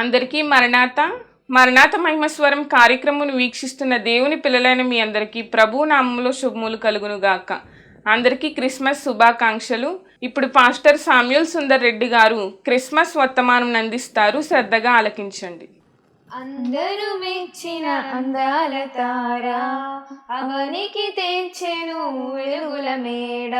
అందరికీ మరణాత మరణాత మహిమస్వరం కార్యక్రమం వీక్షిస్తున్న దేవుని పిల్లలైన మీ అందరికీ ప్రభు నామములో శుభములు కలుగునుగాక. అందరికీ క్రిస్మస్ శుభాకాంక్షలు. ఇప్పుడు పాస్టర్ సామ్యూల్ సుందర్ రెడ్డి గారు క్రిస్మస్ వర్తమానం అందిస్తారు. శ్రద్ధగా ఆలకించండి. అందరూ మెచ్చిన అందాల తారా, అవనికి తెచ్చెను వెలుగుల మేడ.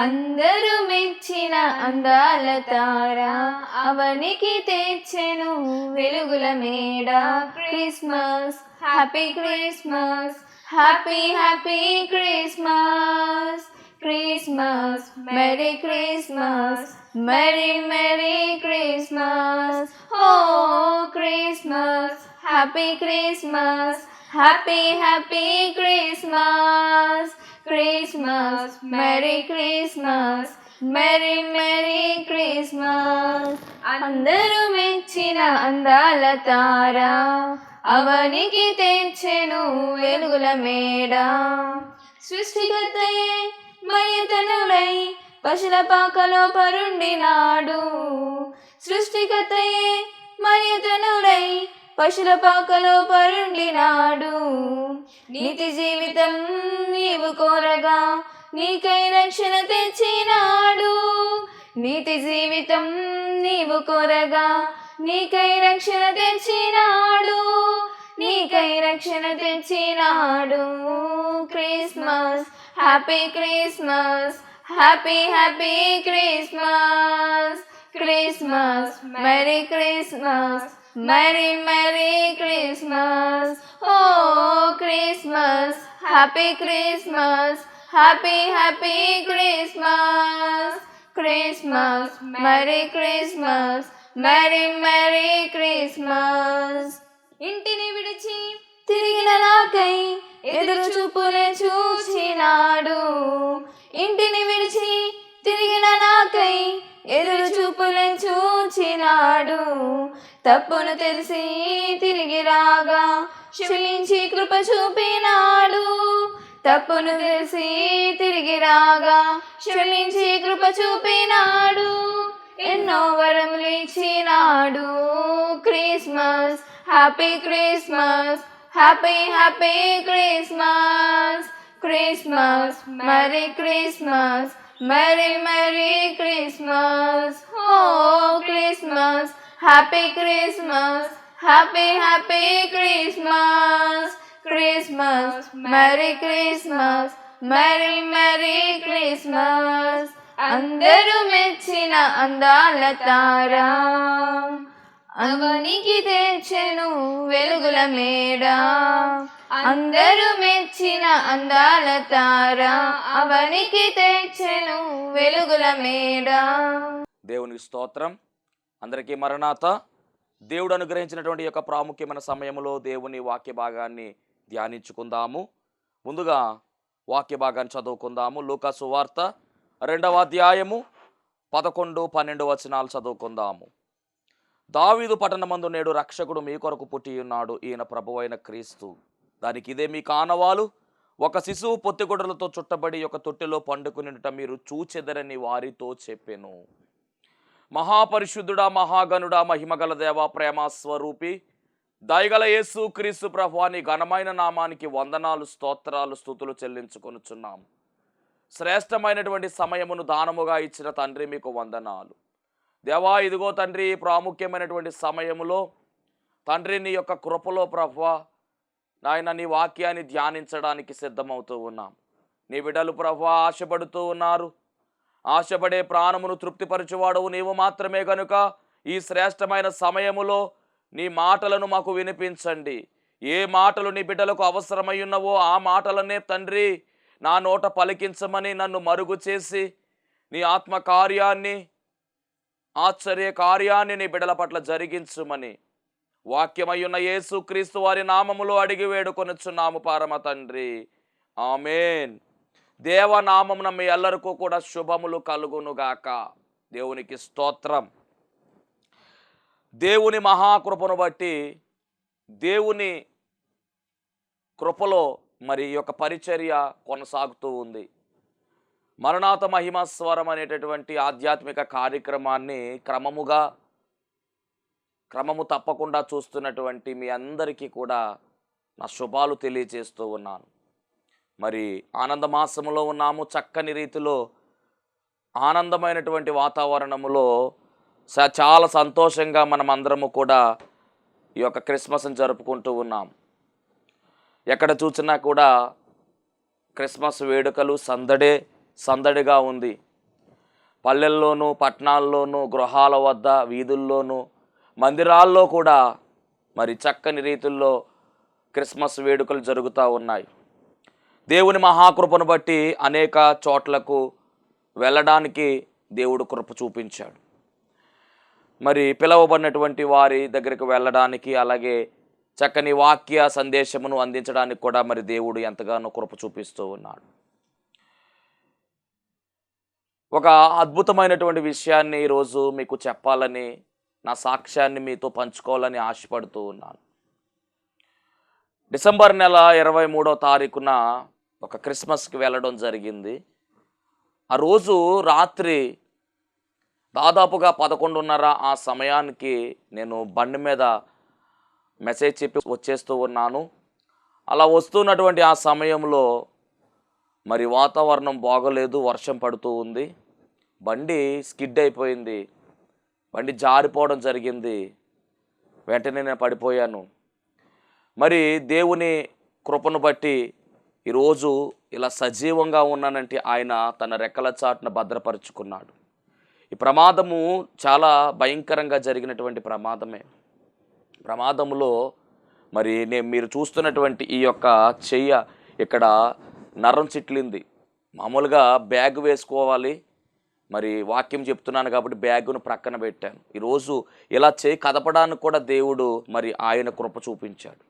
అందరూ మెచ్చిన అందాల తారా, అవనికి తెచ్చెను వెలుగుల మేడ. Christmas, happy Christmas, happy happy Christmas. Christmas, Merry Christmas, Merry Merry Christmas. Oh Christmas, Happy Christmas, Happy Happy Christmas. Christmas, Merry Christmas, Merry Merry Christmas. అందరూ మెచ్చిన అందాల తారా, అవనికి తెచ్చెను వెలుగుల మేడ. సృష్టికర్తయే మరియతనుడై పశుల పాకలో పరుండినాడు. సృష్టికర్తయే మరియతనుడై పశుల పాకలో పరుండినాడు. నీతి జీవితం నీవు కోరగా నీకై రక్షణ తెచ్చినాడు. నీతి జీవితం నీవు కోరగా నీకై రక్షణ తెచ్చినాడు. నీకై రక్షణ తెచ్చినాడు. Christmas, happy Christmas, happy happy Christmas. Christmas, merry Christmas, merry merry Christmas. ఓ Christmas, happy Christmas, happy happy Christmas. Christmas, merry Christmas, merry merry Christmas. ఇంటిని విడిచి తిరిగిన నాకై ఎదురు చూపులే చూచినాడు. ఇంటిని విడిచి తిరిగిన నాకై ఎదురు చూపులే చూచినాడు. తప్పును తెలిసి తిరిగి రాగా క్షమించి కృప చూపినాడు. తప్పును తెలిసి తిరిగి రాగా క్షమించి కృప చూపినాడు. ఎన్నో వరములు ఇచ్చినాడు. Christmas, happy Christmas, happy happy Christmas. Christmas, merry Christmas, merry merry Christmas. ఓ Christmas, happy Christmas, happy happy Christmas. Christmas, merry Christmas, merry merry Christmas. అందరూ మెచ్చిన అందాల తారా, అవనికి తెచ్చెను వెలుగుల మేడ. అందరూ మెచ్చిన అందాల తారా, అవనికి తెచ్చెను వెలుగుల మేడ. దేవునికి స్తోత్రం. అందరికీ మరణాత. దేవుడు అనుగ్రహించినటువంటి యొక్క ప్రాముఖ్యమైన సమయంలో దేవుని వాక్య భాగాన్ని ధ్యానించుకుందాము. ముందుగా వాక్య భాగాన్ని చదువుకుందాము. లూకా సువార్త 2వ అధ్యాయము 11, 12 వచనాలు చదువుకుందాము. దావీదు పట్టణమందు నేడు రక్షకుడు మీ కొరకు పుట్టి ఉన్నాడు, ఈయన ప్రభువైన క్రీస్తు. దానికి ఇదే మీ కానవాలు. ఒక శిశువు పొత్తిగుడ్డలతో చుట్టబడి ఒక తొట్టెలో పండుకునిట మీరు చూచెదరని వారితో చెప్పెను. మహాపరిశుద్ధుడా, మహాగణుడా, మహిమగల దేవ, ప్రేమ స్వరూపి, దయగల యేసు క్రీస్తు ప్రభువా, నీ ఘనమైన నామానికి వందనాలు, స్తోత్రాలు, స్తుతులు చెల్లించుకొనుచున్నాం. శ్రేష్టమైనటువంటి సమయమును దానముగా ఇచ్చిన తండ్రి మీకు వందనాలు. దేవా, ఇదిగో తండ్రి, ప్రాముఖ్యమైనటువంటి సమయములో తండ్రి నీ యొక్క కృపలో ప్రభువా నాయన నీ వాక్యాన్ని ధ్యానించడానికి సిద్ధమవుతూ ఉన్నాం. నీ బిడ్డలు ప్రభువా ఆశపడుతూ ఉన్నారు. ఆశపడే ప్రాణమును తృప్తిపరచువాడవు నీవు మాత్రమే గనుక ఈ శ్రేష్టమైన సమయములో నీ మాటలను మాకు వినిపించండి. ఏ మాటలు నీ బిడ్డలకు అవసరమై ఉన్నవో ఆ మాటలనే తండ్రి నా నోట పలికించమని నన్ను మరుగు చేసి నీ ఆత్మ కార్యాన్ని, ఆశ్చర్య కార్యాన్ని నీ బిడ్డల పట్ల జరిగించుమని వాక్యమయ్యున్న యేసు క్రీస్తు వారి నామములో అడిగి వేడుకొనుచున్నాము పరమ తండ్రి, ఆమేన్. దేవనామమున మీ ఎల్లరికూ కూడా శుభములు కలుగునుగాక. దేవునికి స్తోత్రం. దేవుని మహాకృపను బట్టి దేవుని కృపలో మరి ఈ యొక్క పరిచర్య కొనసాగుతూ ఉంది. మరణాత మహిమస్వరం అనేటటువంటి ఆధ్యాత్మిక కార్యక్రమాన్ని క్రమముగా క్రమము తప్పకుండా చూస్తున్నటువంటి మీ అందరికీ కూడా నా శుభాలు తెలియజేస్తూ ఉన్నాను. మరి ఆనంద మాసములో ఉన్నాము. చక్కని రీతిలో ఆనందమైనటువంటి వాతావరణములో చాలా సంతోషంగా మనం అందరము కూడా ఈ యొక్క క్రిస్మస్ని జరుపుకుంటూ ఉన్నాం. ఎక్కడ చూసినా కూడా క్రిస్మస్ వేడుకలు సందడిగా ఉంది. పల్లెల్లోనూ పట్టణాల్లోనూ గృహాల వద్ద వీధుల్లోనూ మందిరాల్లో కూడా మరి చక్కని రీతుల్లో క్రిస్మస్ వేడుకలు జరుగుతూ ఉన్నాయి. దేవుని మహాకృపను బట్టి అనేక చోట్లకు వెళ్ళడానికి దేవుడు కృప చూపించాడు. మరి పిలువబడినటువంటి వారి దగ్గరికి వెళ్ళడానికి, అలాగే చక్కని వాక్య సందేశమును అందించడానికి కూడా మరి దేవుడు ఎంతగానో కృప చూపిస్తూ ఉన్నాడు. ఒక అద్భుతమైనటువంటి విషయాన్ని ఈరోజు మీకు చెప్పాలని, నా సాక్ష్యాన్ని మీతో పంచుకోవాలని ఆశపడుతూ ఉన్నాను. డిసెంబర్ నెల 23వ తారీఖున ఒక క్రిస్మస్కి వెళ్ళడం జరిగింది. ఆ రోజు రాత్రి దాదాపుగా 11:30 ఆ సమయానికి నేను బండి మీద మెసేజ్ చెప్పి వచ్చేస్తూ ఉన్నాను. అలా వస్తున్నటువంటి ఆ సమయంలో మరి వాతావరణం బాగోలేదు, వర్షం పడుతూ ఉంది. బండి స్కిడ్ అయిపోయింది, బండి జారిపోవడం జరిగింది. వెంటనే నేను పడిపోయాను. మరి దేవుని కృపను బట్టి ఈరోజు ఇలా సజీవంగా ఉన్నానంటే ఆయన తన రెక్కల చాటున భద్రపరుచుకున్నాడు. ఈ ప్రమాదము చాలా భయంకరంగా జరిగినటువంటి ప్రమాదములో మరి మీరు చూస్తున్నటువంటి ఈ యొక్క చెయ్య ఇక్కడ నరం చిట్లింది. మామూలుగా బ్యాగ్ వేసుకోవాలి, మరి వాక్యం చెప్తున్నాను కాబట్టి బ్యాగును ప్రక్కన పెట్టాను. ఈరోజు ఇలా చేయి కదపడానికి కూడా దేవుడు మరి ఆయన కృప చూపించాడు.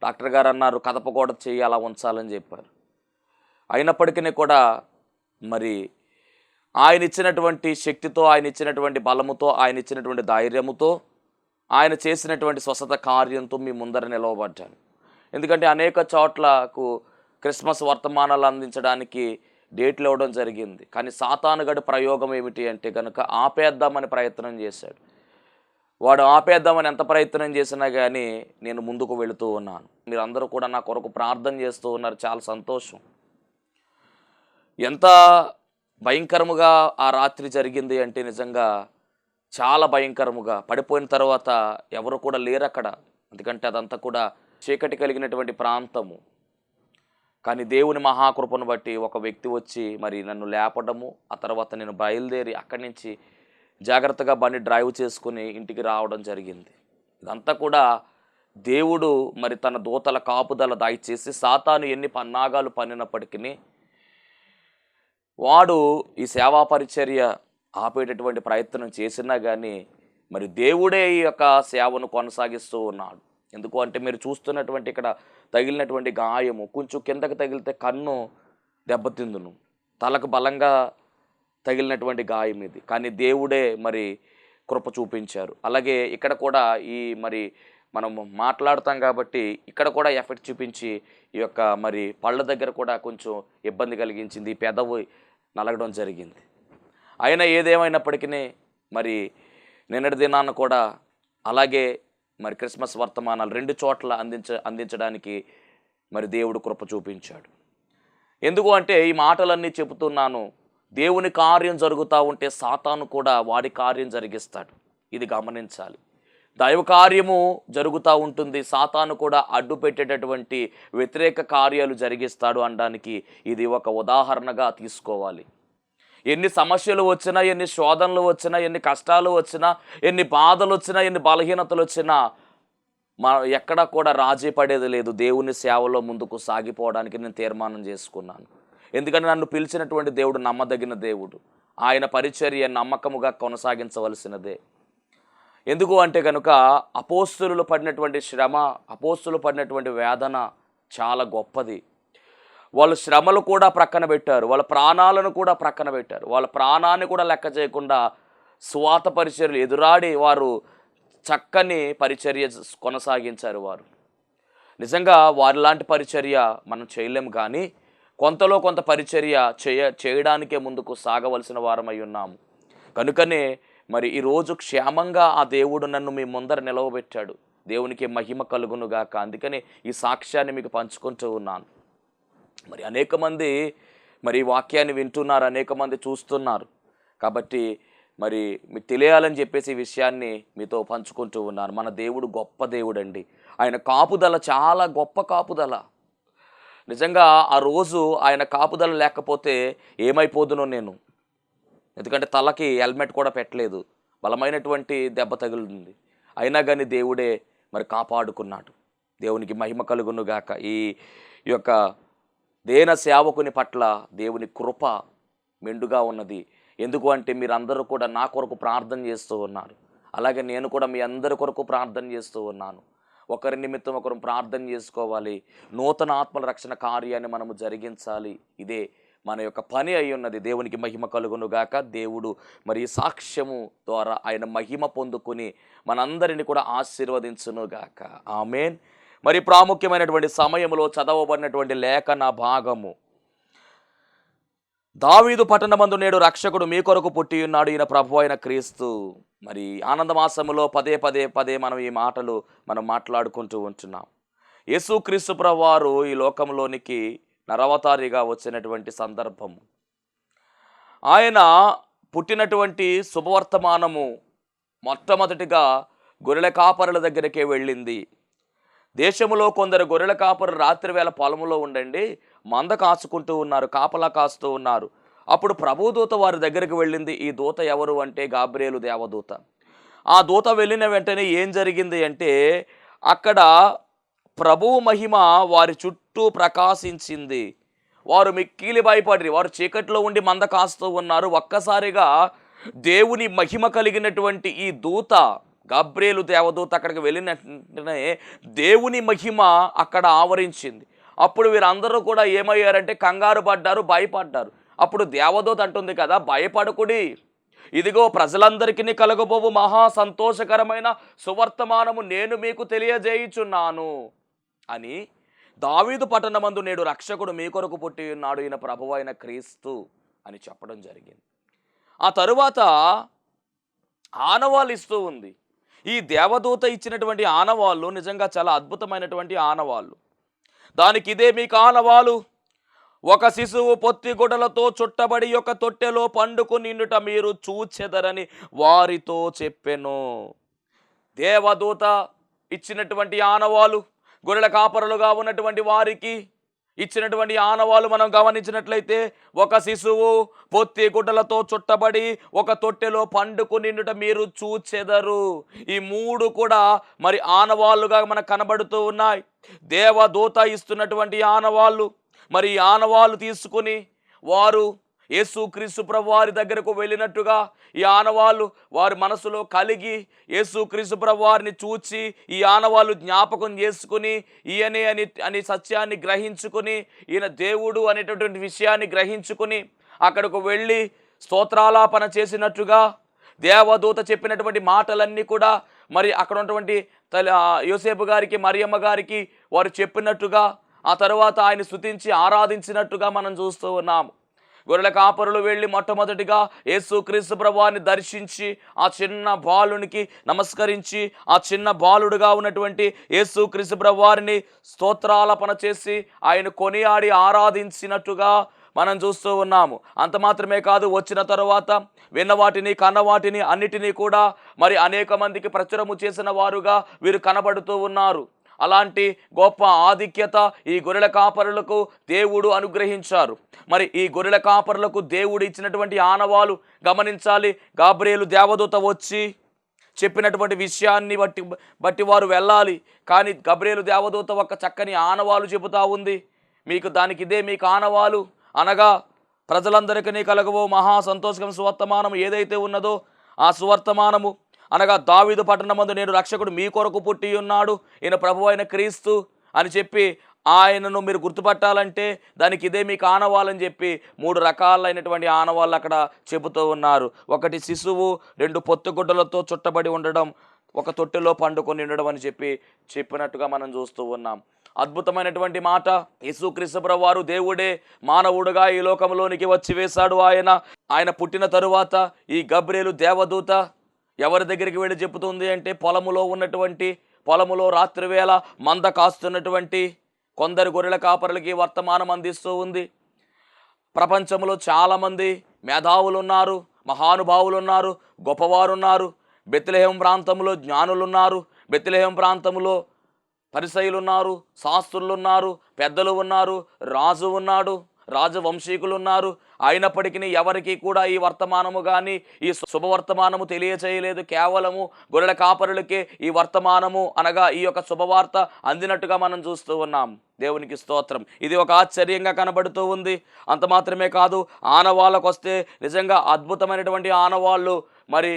డాక్టర్ గారు అన్నారు కదపకూడదు, చెయ్యి అలా ఉంచాలని చెప్పారు. అయినప్పటికీ కూడా మరి ఆయన ఇచ్చినటువంటి శక్తితో, ఆయన ఇచ్చినటువంటి బలముతో, ఆయన ఇచ్చినటువంటి ధైర్యముతో, ఆయన చేసినటువంటి స్వస్థత కార్యంతో మీ ముందర నిలవబడ్డాను. ఎందుకంటే అనేక చోట్లకు క్రిస్మస్ వర్తమానాలు అందించడానికి డేట్లు ఇవ్వడం జరిగింది. కానీ సాతానుగడి ప్రయోగం ఏమిటి అంటే కనుక ఆపేద్దామని ప్రయత్నం చేశాడు. వాడు ఆపేద్దామని ఎంత ప్రయత్నం చేసినా కానీ నేను ముందుకు వెళుతూ ఉన్నాను. మీరందరూ కూడా నా కొరకు ప్రార్థన చేస్తూ ఉన్నారు, చాలా సంతోషం. ఎంత భయంకరముగా ఆ రాత్రి జరిగింది అంటే నిజంగా చాలా భయంకరముగా. పడిపోయిన తర్వాత ఎవరు కూడా లేరు అక్కడ, ఎందుకంటే అదంతా కూడా చీకటి కలిగినటువంటి ప్రాంతము. కానీ దేవుని మహాకృపను బట్టి ఒక వ్యక్తి వచ్చి మరి నన్ను లేపడము, ఆ తర్వాత నేను బయలుదేరి అక్కడి నుంచి జాగ్రత్తగా బండి డ్రైవ్ చేసుకుని ఇంటికి రావడం జరిగింది. ఇదంతా కూడా దేవుడు మరి తన దూతల కాపుదల దయచేసి సాతాను ఎన్ని పన్నాగాలు పన్నినప్పటికీ వాడు ఈ సేవా పరిచర్య ఆపేటటువంటి ప్రయత్నం చేసినా కానీ మరి దేవుడే ఈ యొక్క సేవను కొనసాగిస్తూ ఉన్నాడు. ఎందుకు అంటే మీరు చూస్తున్నటువంటి ఇక్కడ తగిలినటువంటి గాయము కొంచెం కిందకి తగిలితే కన్ను దెబ్బతిందును, తలకు బలంగా తగిలినటువంటి గాయం ఇది. కానీ దేవుడే మరి కృప చూపించారు. అలాగే ఇక్కడ కూడా ఈ మరి మనం మాట్లాడతాం కాబట్టి ఇక్కడ కూడా ఎఫెక్ట్ చూపించి ఈ యొక్క మరి పళ్ళ దగ్గర కూడా కొంచెం ఇబ్బంది కలిగించింది, పెదవి నలగడం జరిగింది. అయినా ఏదేమైనప్పటికీ మరి నిన్నటి దినాన్ని కూడా అలాగే మరి క్రిస్మస్ వర్తమానాలు 2 చోట్ల అందించడానికి మరి దేవుడు కృప చూపించాడు. ఎందుకు అంటే ఈ మాటలన్నీ చెబుతున్నాను, దేవుని కార్యం జరుగుతూ ఉంటే సాతాను కూడా వాడి కార్యం జరిగిస్తాడు. ఇది గమనించాలి. దైవ కార్యము జరుగుతూ ఉంటుంది, సాతాను కూడా అడ్డు పెట్టేటటువంటి వ్యతిరేక కార్యాలు జరిగిస్తాడు అనడానికి ఇది ఒక ఉదాహరణగా తీసుకోవాలి. ఎన్ని సమస్యలు వచ్చినా, ఎన్ని శోధనలు వచ్చినా, ఎన్ని కష్టాలు వచ్చినా, ఎన్ని బాధలు వచ్చినా, ఎన్ని బలహీనతలు వచ్చినా ఎక్కడా కూడా రాజీ పడేది లేదు. దేవుని సేవలో ముందుకు సాగిపోవడానికి నేను తీర్మానం చేసుకున్నాను. ఎందుకంటే నన్ను పిలిచినటువంటి దేవుడు నమ్మదగిన దేవుడు. ఆయన పరిచర్య నమ్మకముగా కొనసాగించవలసినదే. ఎందుకు అంటే కనుక అపోస్తులు పడినటువంటి శ్రమ, అపోస్తులు పడినటువంటి వేదన చాలా గొప్పది. వాళ్ళు శ్రమలు కూడా ప్రక్కన పెట్టారు, వాళ్ళ ప్రాణాలను కూడా ప్రక్కన పెట్టారు. వాళ్ళ ప్రాణాన్ని కూడా లెక్క చేయకుండా స్వాత పరిచర్యలు ఎదురాడి వారు చక్కని పరిచర్య కొనసాగించారు. వారు నిజంగా వారిలాంటి పరిచర్య మనం చేయలేము, కానీ కొంతలో కొంత పరిచర్య చేయడానికే ముందుకు సాగవలసిన వారమై ఉన్నాము. కనుకనే మరి ఈరోజు క్షేమంగా ఆ దేవుడు నన్ను మీ ముందర నిలవబెట్టాడు. దేవునికి మహిమ కలుగునుగాక. అందుకని ఈ సాక్ష్యాన్ని మీకు పంచుకుంటూ ఉన్నాను. మరి అనేక మంది మరి ఈ వాక్యాన్ని వింటున్నారు, అనేక మంది చూస్తున్నారు. కాబట్టి మరి మీకు తెలియాలని చెప్పేసి ఈ విషయాన్ని మీతో పంచుకుంటూ ఉన్నాను. మన దేవుడు గొప్ప దేవుడు అండి. ఆయన కాపుదల చాలా గొప్ప కాపుదల. నిజంగా ఆ రోజు ఆయన కాపుదల లేకపోతే ఏమైపోదునో నేను. ఎందుకంటే తలకి హెల్మెట్ కూడా పెట్టలేదు, బలమైనటువంటి దెబ్బ తగిలింది. అయినా కానీ దేవుడే మరి కాపాడుకున్నాడు. దేవునికి మహిమ కలుగును గాక. ఈ యొక్క దేన సేవకుని పట్ల దేవుని కృప మెండుగా ఉన్నది. ఎందుకు అంటే మీరందరూ కూడా నా కొరకు ప్రార్థన చేస్తూ ఉన్నారు. అలాగే నేను కూడా మీ అందరి కొరకు ప్రార్థన చేస్తూ ఉన్నాను. ఒకరి నిమిత్తం ఒకరు ప్రార్థన చేసుకోవాలి. నూతన ఆత్మల రక్షణ కార్యాన్ని మనము జరిగించాలి. ఇదే మన యొక్క పని అయి ఉన్నది. దేవునికి మహిమ కలుగును గాక. దేవుడు మరి ఈ సాక్ష్యము ద్వారా ఆయన మహిమ పొందుకుని మనందరిని కూడా ఆశీర్వదించును గాక. ఆమేన్. మరి ప్రాముఖ్యమైనటువంటి సమయంలో చదవబడినటువంటి లేఖన భాగము, దావీదు పట్టణమందు నేడు రక్షకుడు మీ కొరకు పుట్టి ఉన్నాడు, ఈయన ప్రభు అయిన క్రీస్తు. మరి ఆనందమాసములో పదే పదే పదే మనం ఈ మాటలు మనం మాట్లాడుకుంటూ ఉంటున్నాం. యేసుక్రీస్తు ప్రభువారు ఈ లోకంలోనికి నరవతారిగా వచ్చినటువంటి సందర్భము, ఆయన పుట్టినటువంటి శుభవర్తమానము మొట్టమొదటిగా గొర్రెల కాపరుల దగ్గరికే వెళ్ళింది. దేశంలో కొందరు గొర్రెల కాపరులు రాత్రి వేళ పొలంలో ఉండండి మంద కాచుకుంటూ ఉన్నారు, కాపలా కాస్తూ ఉన్నారు. అప్పుడు ప్రభుదూత వారి దగ్గరికి వెళ్ళింది. ఈ దూత ఎవరు అంటే గాబ్రియేలు దేవదూత. ఆ దూత వెళ్ళిన వెంటనే ఏం జరిగింది అంటే అక్కడ ప్రభువు మహిమ వారి చుట్టూ ప్రకాశించింది. వారు మిక్కిలి భయపడి, వారు చీకట్లో ఉండి మంద కాస్తూ ఉన్నారు. ఒక్కసారిగా దేవుని మహిమ కలిగినటువంటి ఈ దూత గాబ్రియేలు దేవదూత అక్కడికి వెళ్ళిన వెంటనే దేవుని మహిమ అక్కడ ఆవరించింది. అప్పుడు వీరందరూ కూడా ఏమయ్యారంటే కంగారు పడ్డారు, భయపడ్డారు. అప్పుడు దేవదూత అంటుంది కదా, భయపడకుడి, ఇదిగో ప్రజలందరికీ కలగబోవు మహా సంతోషకరమైన సువర్తమానము నేను మీకు తెలియజేయుచున్నాను అని. దావీదు పట్టణమందు నేడు రక్షకుడు మీ కొరకు పుట్టి ఉన్నాడు, ఈయన ప్రభువు అయిన క్రీస్తు అని చెప్పడం జరిగింది. ఆ తరువాత ఆనవాళ్ళు ఇస్తూ ఉంది. ఈ దేవదూత ఇచ్చినటువంటి ఆనవాళ్ళు నిజంగా చాలా అద్భుతమైనటువంటి ఆనవాళ్ళు. దానికి ఇదే మీకు ఆనవాలు: ఒక శిశువు పొత్తిగుడ్డలతో చుట్టబడి ఒక తొట్టెలో పండుకుని నిండుట మీరు చూచెదరని వారితో చెప్పెను. దేవదూత ఇచ్చినటువంటి ఆనవాలు, గొర్రెల కాపరులుగా ఉన్నటువంటి వారికి ఇచ్చినటువంటి ఆనవాలు మనం గమనించినట్లయితే, ఒక శిశువు పొత్తి గుడ్డలతో చుట్టబడి ఒక తొట్టెలో పండుకుని నిండుట మీరు చూచెదరు. ఈ మూడు కూడా మరి ఆనవాళ్ళుగా మనకు కనబడుతూ ఉన్నాయి. దేవదూత ఇస్తున్నటువంటి ఆనవాళ్ళు. మరి ఈ ఆనవాళ్ళు తీసుకుని వారు యేసుక్రీస్తు ప్రభు వారి దగ్గరకు వెళ్ళినట్టుగా ఈ ఆనవాళ్ళు వారి మనసులో కలిగి యేసుక్రీస్తు ప్రభు వారిని చూచి ఈ ఆనవాళ్ళు జ్ఞాపకం చేసుకుని ఈయనే అని సత్యాన్ని గ్రహించుకుని, ఈయన దేవుడు అనేటటువంటి విషయాన్ని గ్రహించుకుని అక్కడకు వెళ్ళి స్తోత్రాలాపన చేసినట్టుగా దేవదూత చెప్పినటువంటి మాటలన్నీ కూడా మరి అక్కడ ఉన్నటువంటి యోసేపు గారికి, మరియమ్మ గారికి వారు చెప్పినట్టుగా ఆ తరువాత ఆయన స్తుతించి ఆరాధించినట్టుగా మనం చూస్తూ ఉన్నాము. గొర్రెల కాపరులు వెళ్ళి మొట్టమొదటిగా యేసుక్రీస్తు ప్రభువారిని దర్శించి ఆ చిన్న బాలునికి నమస్కరించి ఆ చిన్న బాలుడుగా ఉన్నటువంటి యేసుక్రీస్తు ప్రభువారిని స్తోత్రాలపన చేసి ఆయన కొనియాడి ఆరాధించినట్టుగా మనం చూస్తూ ఉన్నాము. అంత మాత్రమే కాదు, వచ్చిన తరువాత విన్నవాటిని కన్నవాటిని అన్నిటినీ కూడా మరి అనేక మందికి ప్రచురము చేసిన వారుగా వీరు కనబడుతూ ఉన్నారు. అలాంటి గొప్ప ఆధిక్యత ఈ గొర్రెల కాపరులకు దేవుడు అనుగ్రహించారు. మరి ఈ గొర్రెల కాపరులకు దేవుడు ఇచ్చినటువంటి ఆనవాలు గమనించాలి. గాబ్రియేలు దేవదూత వచ్చి చెప్పినటువంటి విషయాన్ని బట్టి వారు వెళ్ళాలి. కానీ గాబ్రియేలు దేవదూత ఒక చక్కని ఆనవాలు చెబుతా ఉంది. మీకు దానికి ఇదే మీకు ఆనవాలు అనగా, ప్రజలందరికీ కలగవో మహా సంతోషకరం సువర్తమానం ఏదైతే ఉన్నదో ఆ సువర్తమానము అనగా దావీదు పట్టణమందు నేడు రక్షకుడు మీ కొరకు పుట్టి ఉన్నాడు, ఈయన ప్రభువు అయిన క్రీస్తు అని చెప్పి ఆయనను మీరు గుర్తుపట్టాలంటే దానికి ఇదే మీకు ఆనవాలని చెప్పి 3 రకాలైనటువంటి ఆనవాళ్ళు అక్కడ చెబుతూ ఉన్నారు. ఒకటి శిశువు, 2 పొత్తుగుడ్డలతో చుట్టబడి ఉండడం, ఒక తొట్టెలో పండుకొని ఉండడం అని చెప్పినట్టుగా మనం చూస్తూ ఉన్నాం. అద్భుతమైనటువంటి మాట. యేసుక్రీస్తు ప్రభువు వారు దేవుడే మానవుడుగా ఈ లోకంలోనికి వచ్చి వేశాడు. ఆయన పుట్టిన తరువాత ఈ గాబ్రియేలు దేవదూత ఎవరి దగ్గరికి వెళ్ళి చెబుతుంది అంటే పొలములో రాత్రివేళ మంద కాస్తున్నటువంటి కొందరు గొర్రెల కాపరులకి వర్తమానం అందిస్తూ ఉంది. ప్రపంచంలో చాలామంది మేధావులు ఉన్నారు, మహానుభావులు ఉన్నారు, గొప్పవారు ఉన్నారు. బెత్లెహేం ప్రాంతంలో జ్ఞానులు ఉన్నారు, బెత్లెహేం ప్రాంతంలో పరిసయ్యులు ఉన్నారు, శాస్త్రులు ఉన్నారు, పెద్దలు ఉన్నారు, రాజు ఉన్నాడు, రాజవంశీకులు ఉన్నారు. అయినప్పటికీ ఎవరికి కూడా ఈ వర్తమానము కానీ ఈ శుభవర్తమానము తెలియచేయలేదు. కేవలము గొర్రెల కాపరులకే ఈ వర్తమానము అనగా ఈ యొక్క శుభవార్త అందినట్టుగా మనం చూస్తూ ఉన్నాం. దేవునికి స్తోత్రం. ఇది ఒక ఆశ్చర్యంగా కనబడుతూ ఉంది. అంత మాత్రమే కాదు, ఆనవాళ్ళకు వస్తే నిజంగా అద్భుతమైనటువంటి ఆనవాళ్ళు మరి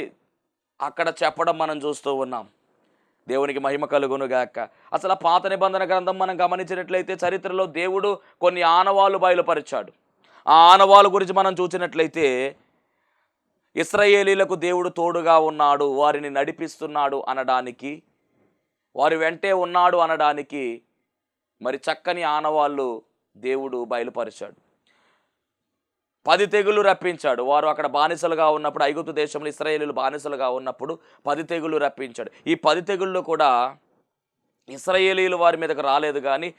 అక్కడ చెప్పడం మనం చూస్తూ ఉన్నాం. దేవునికి మహిమ కలుగునుగాక. అసలు పాత నిబంధన గ్రంథం మనం గమనించినట్లయితే చరిత్రలో దేవుడు కొన్ని ఆనవాళ్ళు బయలుపరిచాడు. ఆ ఆనవాళ్ళ గురించి మనం చూసినట్లయితే ఇశ్రాయేలీలకు దేవుడు తోడుగా ఉన్నాడు, వారిని నడిపిస్తున్నాడు అనడానికి, వారి వెంటే ఉన్నాడు అనడానికి మరి చక్కని ఆనవాళ్ళు దేవుడు బయలుపరిచాడు. 10 తెగులు రప్పించాడు. వారు అక్కడ బానిసలుగా ఉన్నప్పుడు, ఐగుప్తు దేశంలో ఇశ్రాయేలీలు బానిసలుగా ఉన్నప్పుడు 10 తెగులు రప్పించాడు. ఈ 10 తెగుళ్ళు కూడా ఇశ్రాయేలీలు వారి మీదకు రాలేదు, కానీ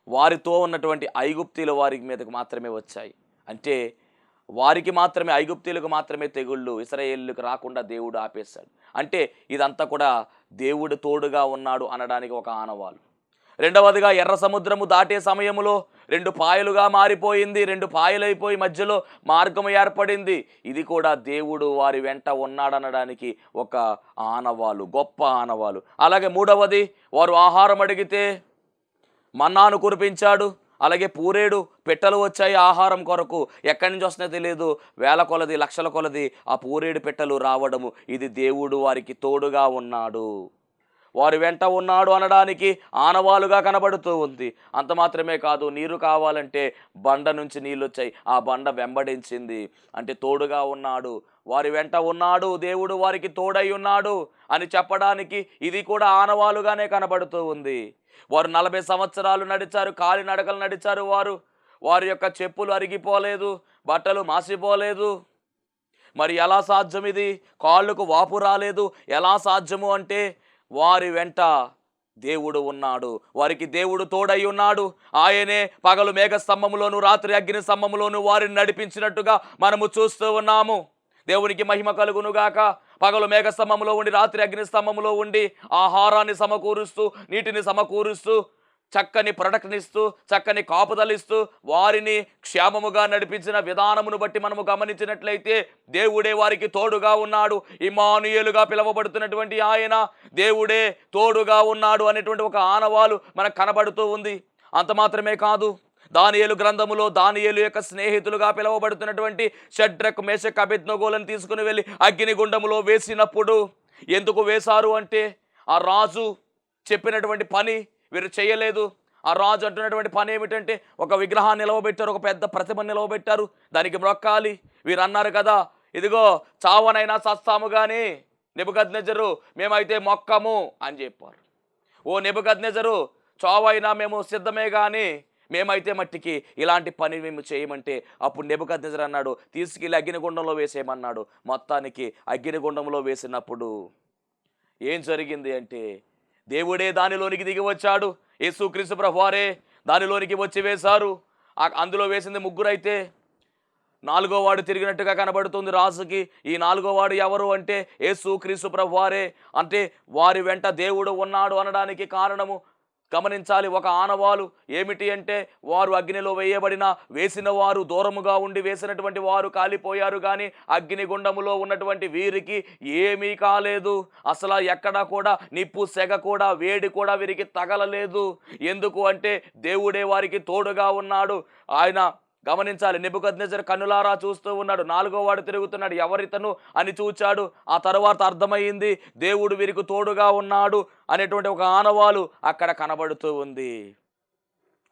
వారితో ఉన్నటువంటి ఐగుప్తీయుల వారి మీదకు మాత్రమే వచ్చాయి. అంటే వారికి మాత్రమే, ఐగుప్తీయులకు మాత్రమే తెగుళ్ళు, ఇశ్రాయేలీలకు రాకుండా దేవుడు ఆపేశాడు. అంటే ఇదంతా కూడా దేవుడు తోడుగా ఉన్నాడు అనడానికి ఒక ఆనవాలు. రెండవదిగా ఎర్ర సముద్రము దాటే సమయంలో 2 పాయలుగా మారిపోయింది, 2 పాయలైపోయి మధ్యలో మార్గం ఏర్పడింది. ఇది కూడా దేవుడు వారి వెంట ఉన్నాడనడానికి ఒక ఆనవాలు, గొప్ప ఆనవాలు. అలాగే మూడవది, వారు ఆహారం అడిగితే మన్నాను కురిపించాడు. అలాగే పూరేడు పెట్టెలు వచ్చాయి ఆహారం కొరకు. ఎక్కడి నుంచి వస్తున్నాయో తెలియదు, వేల కొలది లక్షల కొలది ఆ పూరేడు పెట్టెలు రావడము. ఇది దేవుడు వారికి తోడుగా ఉన్నాడు, వారి వెంట ఉన్నాడు అనడానికి ఆనవాలుగా కనబడుతూ ఉంది. అంత మాత్రమే కాదు, నీరు కావాలంటే బండ నుంచి నీళ్ళు వచ్చాయి, ఆ బండ వెంబడించింది. అంటే తోడుగా ఉన్నాడు, వారి వెంట ఉన్నాడు, దేవుడు వారికి తోడై ఉన్నాడు అని చెప్పడానికి ఇది కూడా ఆనవాలుగానే కనబడుతూ ఉంది. వారు 40 సంవత్సరాలు నడిచారు, కాలి నడకలు నడిచారు. వారి యొక్క చెప్పులు అరిగిపోలేదు, బట్టలు మాసిపోలేదు. మరి ఎలా సాధ్యం ఇది? కాళ్ళకు వాపు రాలేదు. ఎలా సాధ్యము అంటే వారి వెంట దేవుడు ఉన్నాడు, వారికి దేవుడు తోడై ఉన్నాడు. ఆయనే పగలు మేఘ స్తంభములోను రాత్రి అగ్ని స్తంభములోను వారిని నడిపించినట్టుగా మనము చూస్తూ ఉన్నాము. దేవునికి మహిమ కలుగునుగాక. పగలు మేఘ స్తంభములో ఉండి రాత్రి అగ్ని స్తంభములో ఉండి ఆహారాన్ని సమకూరుస్తూ, నీటిని సమకూరుస్తూ, చక్కని ప్రొడక్ట్నిస్తూ, చక్కని కాపుదలిస్తూ వారిని క్షేమముగా నడిపించిన విధానమును బట్టి మనము గమనించినట్లయితే దేవుడే వారికి తోడుగా ఉన్నాడు. ఇమ్మానుయేలుగా పిలువబడుతున్నటువంటి ఆయన దేవుడే తోడుగా ఉన్నాడు అనేటువంటి ఒక ఆనవాలు మనకు కనబడుతూ ఉంది. అంత మాత్రమే కాదు, దానియేలు గ్రంథములో దానియేలు యొక్క స్నేహితులుగా పిలువబడుతున్నటువంటి షడ్రక్ మేషక్ అబేద్నెగోలను తీసుకుని వెళ్ళి అగ్నిగుండములో వేసినప్పుడు ఎందుకు వేశారు అంటే ఆ రాజు చెప్పినటువంటి పని వీరు చేయలేదు. ఆ రాజు అంటున్నటువంటి పని ఏమిటంటే ఒక విగ్రహాన్ని నిలవబెట్టారు, ఒక పెద్ద ప్రతిమ నిలవబెట్టారు, దానికి మొక్కాలి. వీరు అన్నారు కదా, ఇదిగో చావనైనా చస్తాము కానీ నెబుకద్నెజరు మేమైతే మొక్కము అని చెప్పారు. ఓ నెబుకద్నెజరు, చావైనా మేము సిద్ధమే కానీ మేమైతే మట్టికి ఇలాంటి పని మేము చేయమంటే అప్పుడు నెబుకద్నెజరు అన్నాడు, తీసుకెళ్ళి అగ్నిగుండంలో వేసేయమన్నాడు. మొత్తానికి అగ్నిగుండంలో వేసినప్పుడు ఏం జరిగింది అంటే దేవుడే దానిలోనికి దిగి వచ్చాడు. యేసుక్రీస్తు ప్రభువారే దానిలోనికి వచ్చి వేశారు. అందులో వేసింది 3 అయితే 4వ వాడు తిరిగినట్టుగా కనబడుతుంది రాజుకి. ఈ 4వ వాడు ఎవరు అంటే యేసుక్రీస్తు ప్రభువారే. అంటే వారి వెంట దేవుడు ఉన్నాడు అనడానికి కారణము గమనించాలి. ఒక ఆనవాలు ఏమిటి అంటే వారు అగ్నిలో వేసిన వారు దూరముగా ఉండి వేసినటువంటి వారు కాలిపోయారు, కానీ అగ్నిగుండములో ఉన్నటువంటి వీరికి ఏమీ కాలేదు. అసలు ఎక్కడా కూడా నిప్పు సెగ కూడా వేడి కూడా వీరికి తగలలేదు. ఎందుకు అంటే దేవుడే వారికి తోడుగా ఉన్నాడు. ఆయన గమనించాలి, నెబుకద్నెజరు కన్నులారా చూస్తూ ఉన్నాడు. 4వ వాడు తిరుగుతున్నాడు, ఎవరితను అని చూచాడు. ఆ తరువాత అర్థమైంది దేవుడు వీరికి తోడుగా ఉన్నాడు అనేటువంటి ఒక ఆనవాలు అక్కడ కనబడుతూ ఉంది.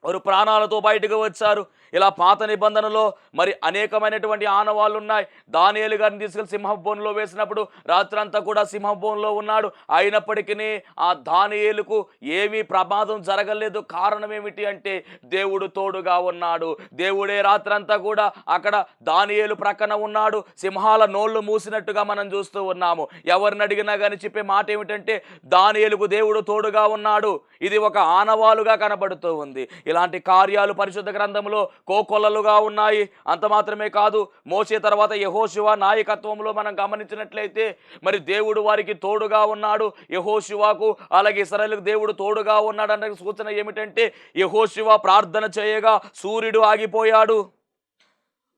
వారు ప్రాణాలతో బయటకు వచ్చారు. ఇలా పాత నిబంధనలో మరి అనేకమైనటువంటి ఆనవాళ్ళు ఉన్నాయి. దానియేలు గారిని తీసుకెళ్లి సింహబోన్లో వేసినప్పుడు రాత్రంతా కూడా సింహబోన్లో ఉన్నాడు. అయినప్పటికీ ఆ దానియేలుకు ఏమీ ప్రమాదం జరగలేదు. కారణం ఏమిటి అంటే దేవుడు తోడుగా ఉన్నాడు. దేవుడే రాత్రంతా కూడా అక్కడ దానియేలు ప్రక్కన ఉన్నాడు. సింహాల నోళ్లు మూసినట్టుగా మనం చూస్తూ ఉన్నాము. ఎవరిని అడిగినా కానీ చెప్పే మాట ఏమిటంటే దానియేలుకు దేవుడు తోడుగా ఉన్నాడు. ఇది ఒక ఆనవాలుగా కనబడుతూ ఉంది. ఇలాంటి కార్యాలు పరిశుద్ధ గ్రంథంలో కోకొల్లలుగా ఉన్నాయి. అంత మాత్రమే కాదు, మోషే తర్వాత యెహోషువ నాయకత్వంలో మనం గమనించినట్లయితే మరి దేవుడు వారికి తోడుగా ఉన్నాడు. యెహోషువకు అలాగే ఇశ్రాయేలుకు దేవుడు తోడుగా ఉన్నాడు అనే సూచన ఏమిటంటే యెహోషువ ప్రార్థన చేయగా సూర్యుడు ఆగిపోయాడు,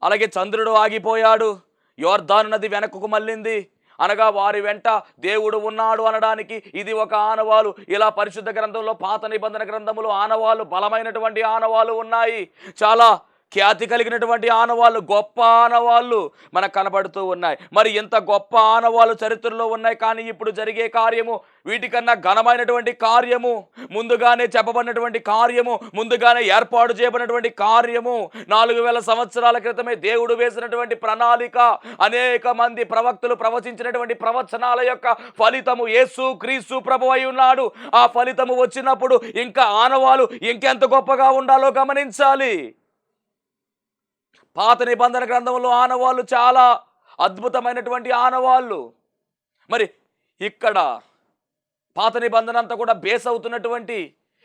అలాగే చంద్రుడు ఆగిపోయాడు, యోర్దాను నది వెనక్కు మళ్ళింది. అనగా వారి వెంట దేవుడు ఉన్నాడు అనడానికి ఇది ఒక ఆనవాలు. ఇలా పరిశుద్ధ గ్రంథంలో పాత నిబంధన గ్రంథములో ఆనవాళ్ళు, బలమైనటువంటి ఆనవాళ్ళు ఉన్నాయి. చాలా ఖ్యాతి కలిగినటువంటి ఆనవాళ్ళు, గొప్ప ఆనవాళ్ళు మనకు కనబడుతూ ఉన్నాయి. మరి ఇంత గొప్ప ఆనవాళ్ళు చరిత్రలో ఉన్నాయి. కానీ ఇప్పుడు జరిగే కార్యము వీటికన్నా ఘనమైనటువంటి కార్యము, ముందుగానే చెప్పబడినటువంటి కార్యము, ముందుగానే ఏర్పాటు చేయబడినటువంటి కార్యము, 4000 సంవత్సరాల క్రితమే దేవుడు వేసినటువంటి ప్రణాళిక, అనేక మంది ప్రవక్తలు ప్రవచించినటువంటి ప్రవచనాల యొక్క ఫలితము యేసు క్రీస్తు ప్రభువు అయి ఉన్నాడు. ఆ ఫలితము వచ్చినప్పుడు ఇంకా ఆనవాళ్ళు ఇంకెంత గొప్పగా ఉండాలో గమనించాలి. పాత నిబంధన గ్రంథంలో ఆనవాళ్ళు చాలా అద్భుతమైనటువంటి ఆనవాళ్ళు. మరి ఇక్కడ పాత నిబంధన అంతా కూడా బేస్ అవుతున్నటువంటి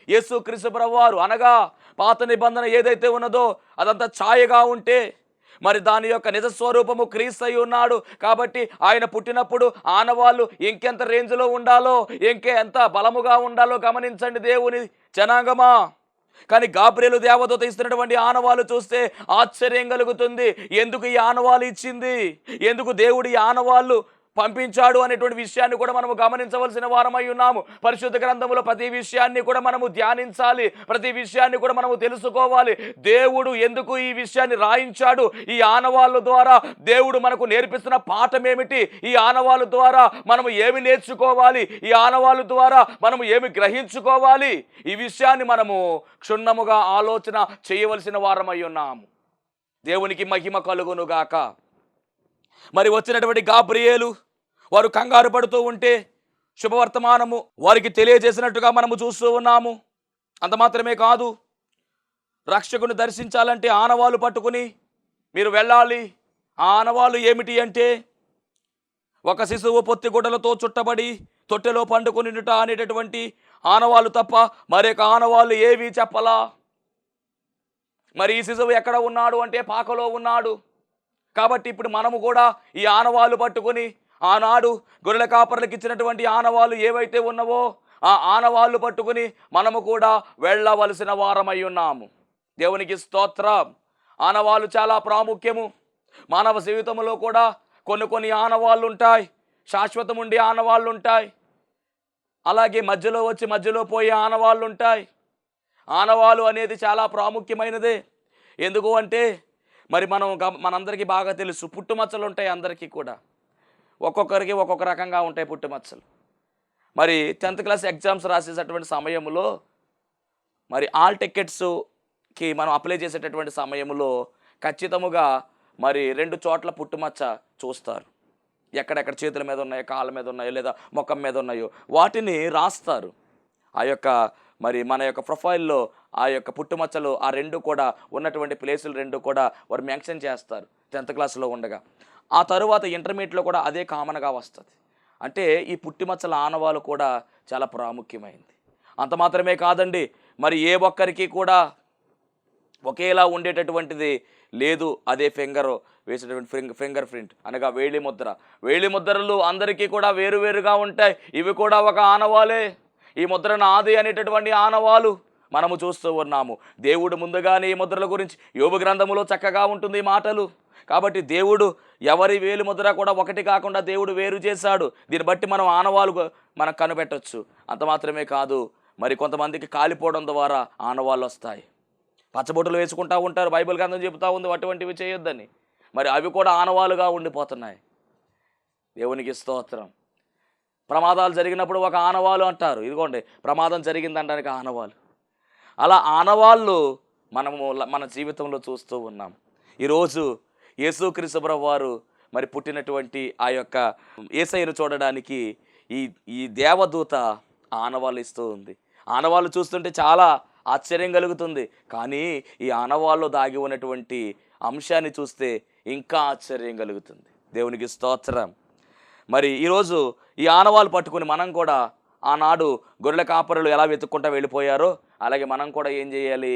యేసుక్రీస్తు ప్రభువారు, అనగా పాత నిబంధన ఏదైతే ఉన్నదో అదంతా ఛాయగా ఉంటే మరి దాని యొక్క నిజ స్వరూపము క్రీస్తు అయి ఉన్నాడు. కాబట్టి ఆయన పుట్టినప్పుడు ఆనవాళ్ళు ఇంకెంత రేంజ్లో ఉండాలో, ఎంత బలముగా ఉండాలో గమనించండి దేవుని జనాంగమా. కానీ గాబ్రియేలు దేవదూత ఇస్తున్నటువంటి ఆనవాళ్ళు చూస్తే ఆశ్చర్యం కలుగుతుంది. ఎందుకు ఈ ఆనవాళ్ళు ఇచ్చింది, ఎందుకు దేవుడు ఈ ఆనవాళ్ళు పంపించాడు అనేటువంటి విషయాన్ని కూడా మనము గమనించవలసిన వారమై ఉన్నాము. పరిశుద్ధ గ్రంథంలో ప్రతి విషయాన్ని కూడా మనము ధ్యానించాలి, ప్రతి విషయాన్ని కూడా మనము తెలుసుకోవాలి. దేవుడు ఎందుకు ఈ విషయాన్ని రాయించాడు, ఈ ఆనవాళ్ళ ద్వారా దేవుడు మనకు నేర్పిస్తున్న పాఠం ఏమిటి, ఈ ఆనవాళ్ళ ద్వారా మనము ఏమి నేర్చుకోవాలి, ఈ ఆనవాళ్ళ ద్వారా మనము ఏమి గ్రహించుకోవాలి, ఈ విషయాన్ని మనము క్షుణ్ణముగా ఆలోచన చేయవలసిన వారమై ఉన్నాము. దేవునికి మహిమ కలుగునుగాక. మరి వచ్చినటువంటి గాబ్రియేలు వారు కంగారు పడుతూ ఉంటే శుభవర్తమానము వారికి తెలియజేసినట్టుగా మనము చూస్తూ ఉన్నాము. అంత మాత్రమే కాదు, రక్షకుని దర్శించాలంటే ఆనవాళ్ళు పట్టుకుని మీరు వెళ్ళాలి. ఆ ఆనవాళ్ళు ఏమిటి అంటే ఒక శిశువు పొత్తిగుడ్డలతో చుట్టబడి తొట్టెలో పండుకొనిట అనేటటువంటి ఆనవాళ్ళు తప్ప మరొక ఆనవాళ్ళు ఏవి చెప్పలా. మరి ఈ శిశువు ఎక్కడ ఉన్నాడు అంటే పాకలో ఉన్నాడు. కాబట్టి ఇప్పుడు మనము కూడా ఈ ఆనవాళ్ళు పట్టుకొని ఆనాడు గొర్రెల కాపర్లకు ఇచ్చినటువంటి ఆనవాళ్ళు ఏవైతే ఉన్నవో ఆ ఆనవాళ్ళు పట్టుకుని మనము కూడా వెళ్ళవలసిన వారమై ఉన్నాము. దేవునికి స్తోత్రం. ఆనవాళ్ళు చాలా ప్రాముఖ్యము. మానవ జీవితంలో కూడా కొన్ని ఆనవాళ్ళు ఉంటాయి, శాశ్వతం ఉండే ఆనవాళ్ళు ఉంటాయి, అలాగే మధ్యలో వచ్చి మధ్యలో పోయే ఆనవాళ్ళు ఉంటాయి. ఆనవాళ్ళు అనేది చాలా ప్రాముఖ్యమైనదే. ఎందుకు అంటే మరి మనందరికీ బాగా తెలుసు, పుట్టుమచ్చలు ఉంటాయి అందరికీ కూడా, ఒక్కొక్కరికి ఒక్కొక్క రకంగా ఉంటాయి పుట్టుమచ్చలు. మరి 10th క్లాస్ ఎగ్జామ్స్ రాసేటటువంటి సమయంలో మరి ఆల్ టికెట్స్కి మనం అప్లై చేసేటటువంటి సమయంలో ఖచ్చితముగా మరి 2 చోట్ల పుట్టుమచ్చ చూస్తారు. ఎక్కడెక్కడ చేతుల మీద ఉన్నాయో, కాళ్ళ మీద ఉన్నాయో, లేదా ముఖం మీద ఉన్నాయో వాటిని రాస్తారు. ఆ యొక్క మరి మన యొక్క ప్రొఫైల్లో ఆ యొక్క పుట్టుమచ్చలు ఆ 2 కూడా ఉన్నటువంటి ప్లేసులు 2 కూడా వారు మెన్షన్ చేస్తారు 10th క్లాస్లో ఉండగా. ఆ తరువాత ఇంటర్మీడియట్లో కూడా అదే కామన్గా వస్తుంది. అంటే ఈ పుట్టుమచ్చల ఆనవాళ్ళు కూడా చాలా ప్రాముఖ్యమైంది. అంత మాత్రమే కాదండి, మరి ఏ ఒక్కరికి కూడా ఒకేలా ఉండేటటువంటిది లేదు. అదే వేసేటటువంటి ఫింగర్ ప్రింట్ అనగా వేలి ముద్ర. వేలి ముద్రలు అందరికీ కూడా వేరువేరుగా ఉంటాయి. ఇవి కూడా ఒక ఆనవాలే. ఈ ముద్ర నాది అనేటటువంటి ఆనవాలు మనము చూస్తూ ఉన్నాము. దేవుడు ముందుగానే ఈ ముద్రల గురించి యోబు గ్రంథములో చక్కగా ఉంటుంది ఈ మాటలు. కాబట్టి దేవుడు ఎవరి వేలి ముద్ర కూడా ఒకటి కాకుండా దేవుడు వేరు చేశాడు. దీన్ని బట్టి మనం ఆనవాలు మనం కనిపెట్టవచ్చు. అంత మాత్రమే కాదు, మరి కొంతమందికి కాలిపోవడం ద్వారా ఆనవాళ్ళు వస్తాయి. పచ్చబొట్టులు వేసుకుంటూ ఉంటారు, బైబిల్ గ్రంథం చెబుతూ ఉంది అటువంటివి చేయొద్దని. మరి అవి కూడా ఆనవాలుగా ఉండిపోతున్నాయి. దేవునికి స్తోత్రం. ప్రమాదాలు జరిగినప్పుడు ఒక ఆనవాలు అంటారు. ఇదిగోండి ప్రమాదం జరిగిందనడానికి ఆనవాలు. అలా ఆనవాళ్ళు మన జీవితంలో చూస్తూ ఉన్నాం. ఈరోజు యేసుక్రీస్తు ప్రభువు వారు మరి పుట్టినటువంటి ఆ యొక్క యేసయ్యను చూడడానికి ఈ దేవదూత ఆనవాళ్ళు ఇస్తూ ఉంది. ఆనవాళ్ళు చూస్తుంటే చాలా ఆశ్చర్యం కలుగుతుంది. కానీ ఈ ఆనవాళ్ళు దాగి ఉన్నటువంటి అంశాన్ని చూస్తే ఇంకా ఆశ్చర్యం కలుగుతుంది. దేవునికి స్తోత్రం. మరి ఈరోజు ఈ ఆనవాళ్ళు పట్టుకుని మనం కూడా ఆనాడు గొర్రెల కాపరులు ఎలా వెతుక్కుంటా వెళ్ళిపోయారో అలాగే మనం కూడా ఏం చేయాలి,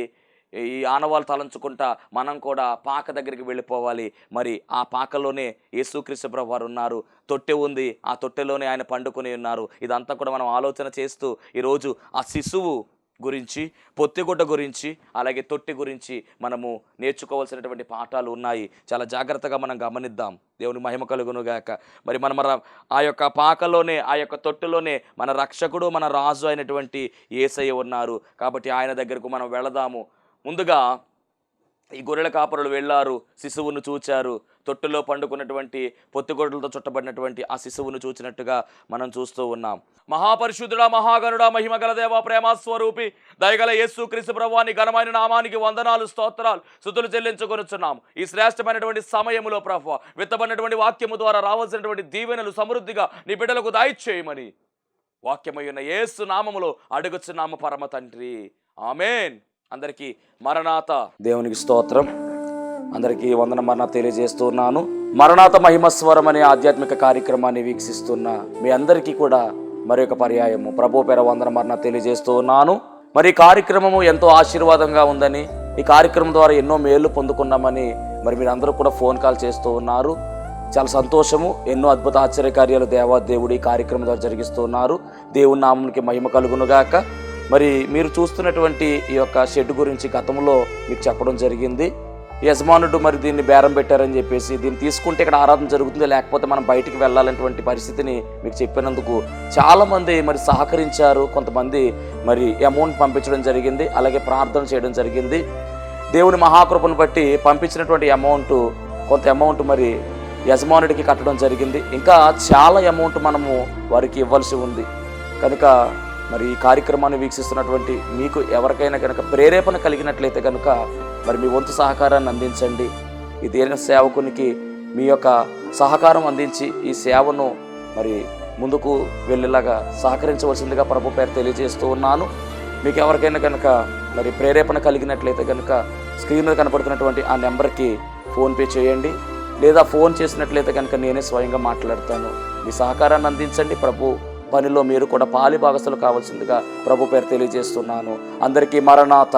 ఈ ఆనవాళ్ళు తలంచుకుంటా మనం కూడా పాక దగ్గరికి వెళ్ళిపోవాలి. మరి ఆ పాకలోనే యేసుక్రీస్తు ప్రభువు వారు ఉన్నారు. తొట్టె ఉంది, ఆ తొట్టెలోనే ఆయన పండుకొని ఉన్నారు. ఇదంతా కూడా మనం ఆలోచన చేస్తూ ఈరోజు ఆ శిశువు గురించి, పొత్తిగుడ్డ గురించి, అలాగే తొట్టి గురించి మనము నేర్చుకోవాల్సినటువంటి పాఠాలు ఉన్నాయి. చాలా జాగ్రత్తగా మనం గమనిద్దాం. దేవుని మహిమ కలుగునుగాక. మరి మన ఆ యొక్క పాకలోనే, ఆ యొక్క తొట్టులోనే మన రక్షకుడు, మన రాజు అయినటువంటి యేసయ్య ఉన్నారు. కాబట్టి ఆయన దగ్గరకు మనం వెళదాము. ముందుగా ఈ గొర్రెల కాపరులు వెళ్ళారు, శిశువును చూచారు. తొట్టులో పండుకున్నటువంటి పొత్తిగొడ్డలతో చుట్టబడినటువంటి ఆ శిశువును చూచినట్టుగా మనం చూస్తూ ఉన్నాం. మహాపరిశుద్ధుడా, మహాగణుడా, మహిమగల దేవ, ప్రేమ స్వరూపి, దయగల యేసుక్రీస్తు ప్రభువాని ఘనమైన నామానికి వందనాలు, స్తోత్రాలు, స్తుతులు చెల్లించుకొనుచున్నాం. ఈ శ్రేష్టమైనటువంటి సమయములో ప్రభువా విత్తబడినటువంటి వాక్యము ద్వారా రావాల్సినటువంటి దీవెనలు సమృద్ధిగా నీ బిడ్డలకు దయచేయమని వాక్యమయ్యున్న యేసు నామములో అడుగుచున్నాము పరమ తండ్రి, ఆమేన్. అందరికీ మరణాత. దేవునికి స్తోత్రం. అందరికీ వందన మరణాత తెలియజేస్తున్నాను. మరణాత మహిమస్వరం అనే ఆధ్యాత్మిక కార్యక్రమాన్ని వీక్షిస్తున్న మీ అందరికీ కూడా మరొక పర్యాయము ప్రభు పేర వందన మరణాత తెలియజేస్తూ ఉన్నాను. మరి ఈ కార్యక్రమము ఎంతో ఆశీర్వాదంగా ఉందని, ఈ కార్యక్రమం ద్వారా ఎన్నో మేళ్లు పొందుకున్నామని మరి మీరందరూ కూడా ఫోన్ కాల్ చేస్తూ ఉన్నారు. చాలా సంతోషము. ఎన్నో అద్భుత ఆశ్చర్యకార్యాలు దేవాదేవుడు ఈ కార్యక్రమం ద్వారా జరిగిస్తూ ఉన్నారు. దేవుని నామానికి మహిమ కలుగునుగాక. మరి మీరు చూస్తున్నటువంటి ఈ యొక్క షెడ్ గురించి గతంలో మీకు చెప్పడం జరిగింది. యజమానుడు మరి దీన్ని బేరం పెట్టారని చెప్పేసి, దీన్ని తీసుకుంటే ఇక్కడ ఆరాధన జరుగుతుంది, లేకపోతే మనం బయటికి వెళ్ళాలనేటువంటి పరిస్థితిని మీకు చెప్పినందుకు చాలామంది మరి సహకరించారు. కొంతమంది మరి అమౌంట్ పంపించడం జరిగింది, అలాగే ప్రార్థన చేయడం జరిగింది. దేవుని మహాకృపను బట్టి పంపించినటువంటి కొంత అమౌంట్ మరి యజమానుడికి కట్టడం జరిగింది. ఇంకా చాలా అమౌంట్ మనము వారికి ఇవ్వాల్సి ఉంది. కనుక మరి ఈ కార్యక్రమాన్ని వీక్షిస్తున్నటువంటి మీకు ఎవరికైనా కనుక ప్రేరేపణ కలిగినట్లయితే కనుక మరి మీ వంతు సహకారాన్ని అందించండి. ఈ దేని సేవకునికి మీ యొక్క సహకారం అందించి ఈ సేవను మరి ముందుకు వెళ్ళేలాగా సహకరించవలసిందిగా ప్రభు పేరు తెలియజేస్తూ ఉన్నాను. మీకు ఎవరికైనా కనుక మరి ప్రేరేపణ కలిగినట్లయితే కనుక స్క్రీన్ మీద కనపడుతున్నటువంటి ఆ నెంబర్కి ఫోన్పే చేయండి, లేదా ఫోన్ చేసినట్లయితే కనుక నేనే స్వయంగా మాట్లాడతాను. మీ సహకారాన్ని అందించండి. ప్రభు పనిలో మీరు కూడా పాలి భాగస్తులు కావాల్సిందిగా ప్రభు పేరు తెలియజేస్తున్నాను. అందరికీ మరణాత.